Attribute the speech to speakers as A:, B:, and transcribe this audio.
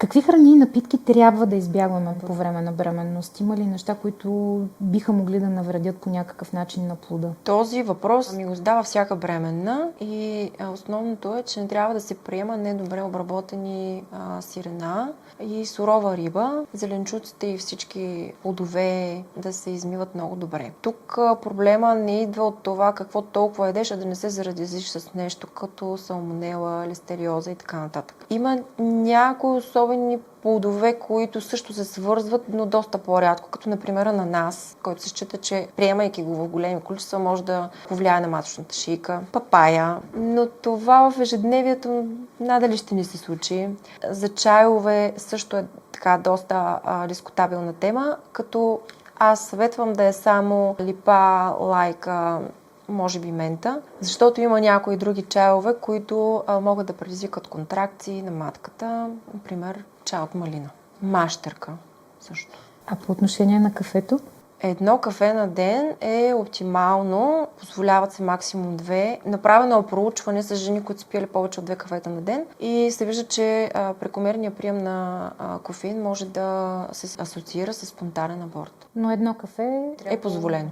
A: Какви храни и напитки трябва да избягваме по време на бременност? Има ли неща, които биха могли да навредят по някакъв начин на плода?
B: Този въпрос ми го задава всяка бременна и основното е, че не трябва да се приема недобре обработени сирена и сурова риба. Зеленчуците и всички плодове да се измиват много добре. Тук проблема не идва от това какво толкова едеш, а да не се заразиш с нещо като салмонела, листериоза и така нататък. Има някои особени плодове, които също се свързват, но доста по-рядко, като например ананас, който се счита, че приемайки го в големи количества може да повлияе на маточната шийка, папая, но това в ежедневието надали ще ни се случи. За чайове също е така доста дискутабилна тема, като аз съветвам да е само липа, лайка, може би мента, защото има някои други чайове, които могат да предизвикат контракции на матката, например чай от малина. Мащерка също.
A: А по отношение на кафето?
B: Едно кафе на ден е оптимално, позволяват се максимум 2. Направено е проучване с жени, които са пиели повече от 2 кафета на ден и се вижда, че прекомерният прием на кофеин може да се асоциира с спонтанен аборт.
A: Но едно кафе
B: Е позволено.